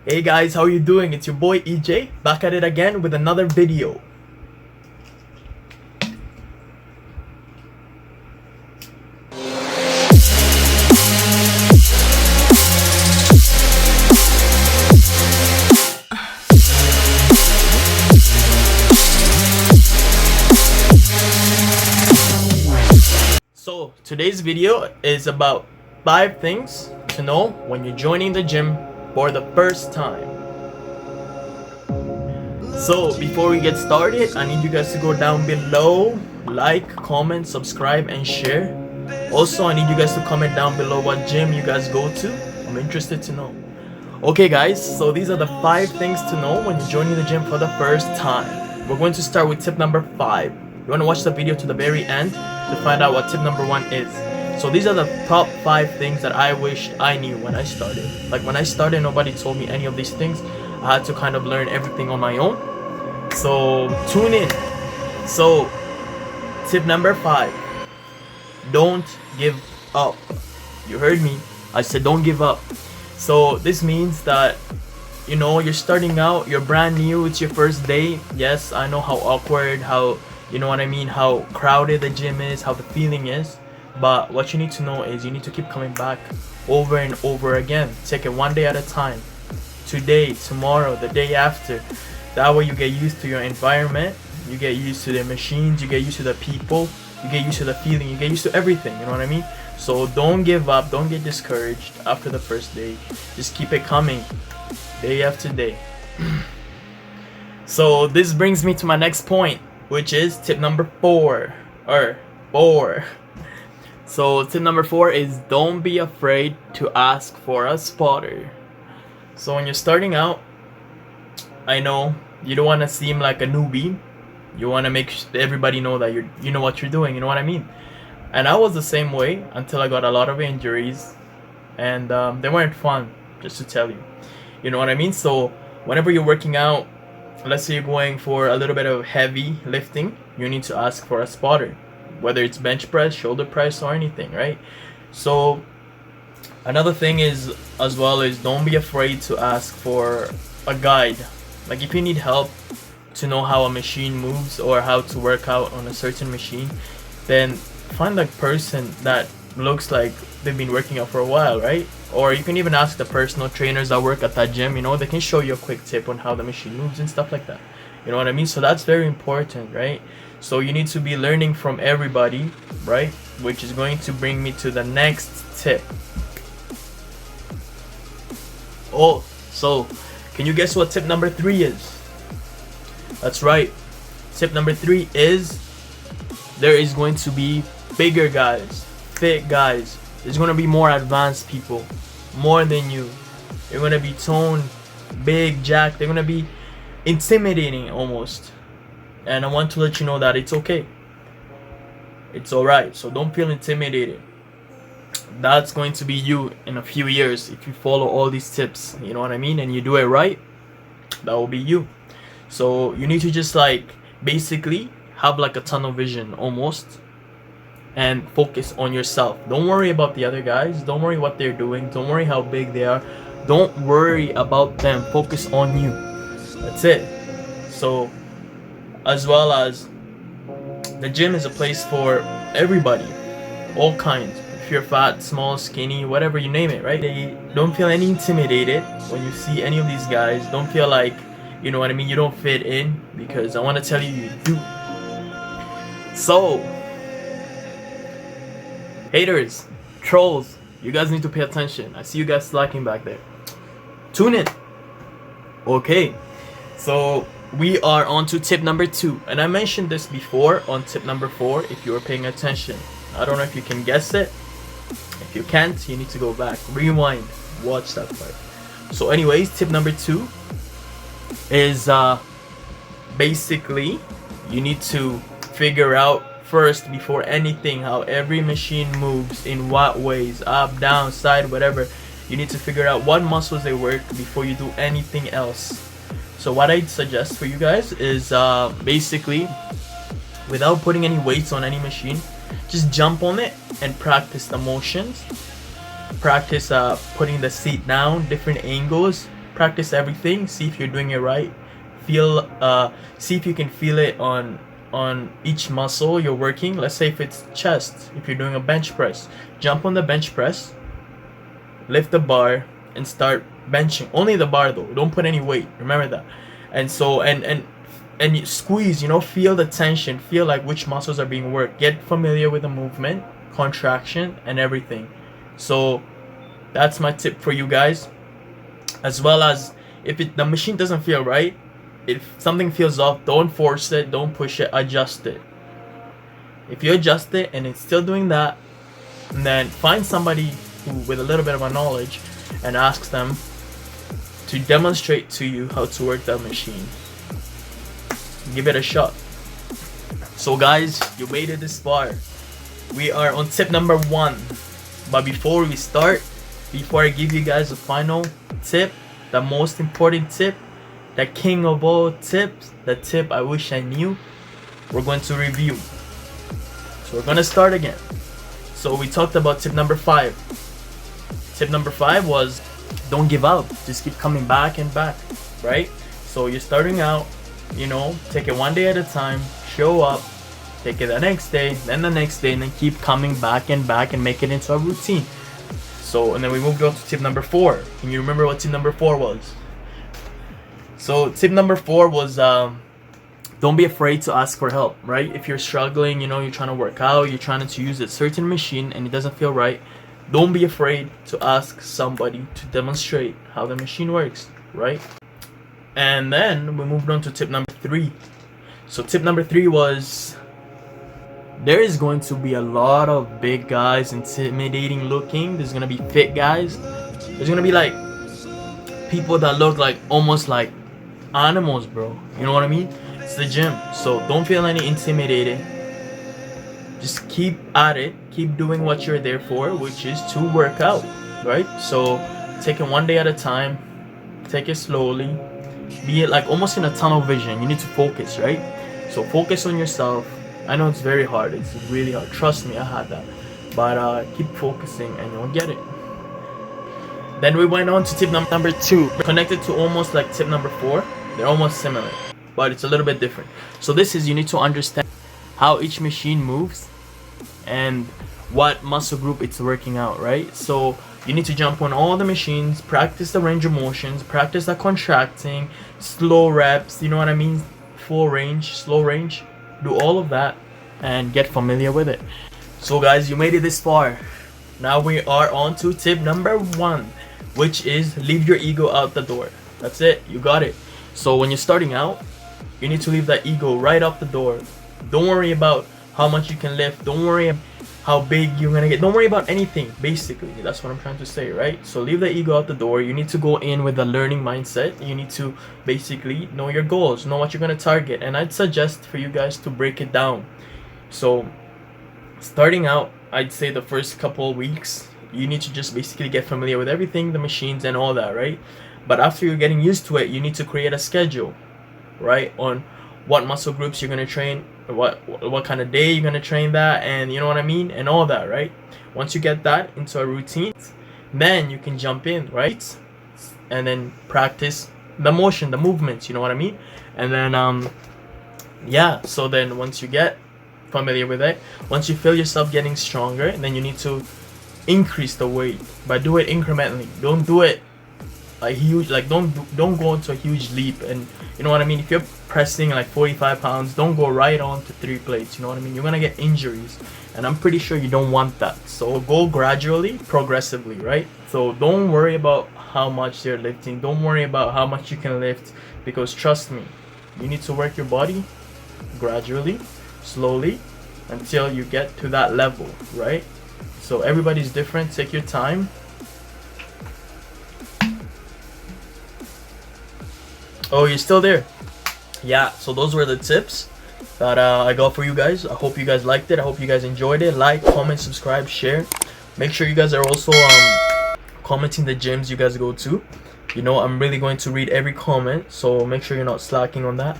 Hey guys, how you doing? It's your boy EJ, back at it again with another video. So today's video is about 5 things to know when you're joining the gym for the first time. So before we get started, I need you guys to go down below, like, comment, subscribe, and share. Also, I need you guys to comment down below what gym you guys go to. I'm interested to know. Okay guys, so these are the 5 things to know when you're joining the gym for the first time. We're going to start with tip number 5. You want to watch the video to the very end to find out what tip number 1 is. So these are the top 5 things that I wished I knew when I started. Like when I started, nobody told me any of these things. I had to kind of learn everything on my own. So tune in. So tip number 5, don't give up. You heard me. I said don't give up. So this means that, you know, you're starting out, you're brand new, it's your first day. Yes, I know how awkward, how, you know what I mean, how crowded the gym is, how the feeling is. But what you need to know is you need to keep coming back over and over again. Take it one day at a time. Today, tomorrow, the day after. That way you get used to your environment, you get used to the machines, you get used to the people, you get used to the feeling, you get used to everything, you know what I mean? So don't give up, don't get discouraged after the first day. Just keep it coming, day after day. So this brings me to my next point, which is tip number 4. So tip number 4 is don't be afraid to ask for a spotter. So when you're starting out, I know you don't want to seem like a newbie. You want to make everybody know that you know what you're doing, you know what I mean? And I was the same way until I got a lot of injuries, and they weren't fun, just to tell you. You know what I mean? So whenever you're working out, let's say you're going for a little bit of heavy lifting, you need to ask for a spotter. Whether it's bench press, shoulder press, or anything, right? So another thing is as well is don't be afraid to ask for a guide. Like if you need help to know how a machine moves or how to work out on a certain machine, then find a person that looks like they've been working out for a while, right? Or you can even ask the personal trainers that work at that gym, you know, they can show you a quick tip on how the machine moves and stuff like that. You know what I mean? So that's very important, right? So you need to be learning from everybody, right? Which is going to bring me to the next tip. Oh, so can you guess what tip number 3 is? That's right. Tip number 3 is there is going to be bigger guys, fit guys. There's going to be more advanced people, more than you. They're going to be toned, big, jacked. They're going to be intimidating almost. And I want to let you know that it's okay. It's alright. So don't feel intimidated. That's going to be you in a few years if you follow all these tips. You know what I mean? And you do it right. That will be you. So you need to just like basically have like a tunnel vision almost. And focus on yourself. Don't worry about the other guys. Don't worry what they're doing. Don't worry how big they are. Don't worry about them. Focus on you. That's it. So as well as the gym is a place for everybody, all kinds. If you're fat, small, skinny, whatever you name it, right? Don't feel any intimidated when you see any of these guys. Don't feel like, you know what I mean, you don't fit in, because I want to tell you, you do. So haters, trolls, you guys need to pay attention. I see you guys slacking back there. Tune in. Okay, so we are on to tip number 2, and I mentioned this before on tip number 4 if you were paying attention. I don't know if you can guess it. If you can't, you need to go back, rewind, watch that part. So anyways, tip number 2 is basically you need to figure out first before anything how every machine moves, in what ways, up, down, side, whatever. You need to figure out what muscles they work before you do anything else. So what I'd suggest for you guys is basically, without putting any weights on any machine, just jump on it and practice the motions. Practice putting the seat down, different angles, practice everything, see if you're doing it right, see if you can feel it on each muscle you're working. Let's say if it's chest, if you're doing a bench press, jump on the bench press, lift the bar, and start benching. Only the bar though, don't put any weight, remember that. And so and you squeeze, feel the tension, feel like which muscles are being worked, get familiar with the movement, contraction, and everything. So that's my tip for you guys. As well as if the machine doesn't feel right, if something feels off, don't force it, don't push it, adjust it. If you adjust it and it's still doing that, then find somebody with a little bit of a knowledge and ask them to demonstrate to you how to work that machine. Give it a shot. So guys, you made it this far. We are on tip number 1. But before we start, before I give you guys the final tip, the most important tip, the king of all tips, the tip I wish I knew, we're going to review. So we're going to start again. So we talked about tip number 5. Tip number 5 was don't give up. Just keep coming back and back, right? So you're starting out, take it one day at a time, show up, take it the next day, then the next day, and then keep coming back and back and make it into a routine. So, and then we moved on to tip number 4. Can you remember what tip number 4 was? So tip number 4 was don't be afraid to ask for help, right? If you're struggling, you're trying to work out, you're trying to use a certain machine and it doesn't feel right, don't be afraid to ask somebody to demonstrate how the machine works, right? And then we moved on to tip number 3. So tip number 3 was there is going to be a lot of big guys, intimidating looking. There's going to be fit guys. There's going to be like people that look like almost like animals, bro. You know what I mean? It's the gym. So don't feel any intimidated. Just keep at it. Keep doing what you're there for, which is to work out, right? So take it one day at a time. Take it slowly. Be it like almost in a tunnel vision. You need to focus, right? So focus on yourself. I know it's very hard. It's really hard. Trust me, I had that. But keep focusing and you'll get it. Then we went on to tip number 2. Connected to almost like tip number 4. They're almost similar, but it's a little bit different. So this is, you need to understand how each machine moves and what muscle group it's working out, right? So you need to jump on all the machines, practice the range of motions, practice the contracting, slow reps, you know what I mean? Full range, slow range. Do all of that and get familiar with it. So guys, you made it this far. Now we are on to tip number 1, which is leave your ego out the door. That's it, you got it. So when you're starting out, you need to leave that ego right up the door. Don't worry about how much you can lift. Don't worry how big you're gonna get. Don't worry about anything, basically. That's what I'm trying to say, right? So leave the ego out the door. You need to go in with a learning mindset. You need to basically know your goals, know what you're gonna target. And I'd suggest for you guys to break it down. So starting out, I'd say the first couple weeks, you need to just basically get familiar with everything, the machines and all that, right? But after you're getting used to it, you need to create a schedule, right? On what muscle groups you're gonna train, what kind of day you're gonna train that, and you know what I mean, and all that, right? Once you get that into a routine, then you can jump in, right? And then practice the motion, the movements, you know what I mean? And then yeah, so then once you get familiar with it, once you feel yourself getting stronger, then you need to increase the weight, but do it incrementally. Don't do it like huge, like don't go into a huge leap. And you know what I mean, if you're pressing like 45 pounds, don't go right on to 3 plates, you know what I mean? You're gonna get injuries, and I'm pretty sure you don't want that. So go gradually, progressively, right? So don't worry about how much you're lifting, don't worry about how much you can lift, because trust me, you need to work your body gradually, slowly, until you get to that level, right? So everybody's different. Take your time. Oh, you're still there? Yeah, so those were the tips that I got for you guys. I hope you guys liked it. I hope you guys enjoyed it. Like, comment, subscribe, share. Make sure you guys are also commenting the gyms you guys go to. I'm really going to read every comment, so make sure you're not slacking on that.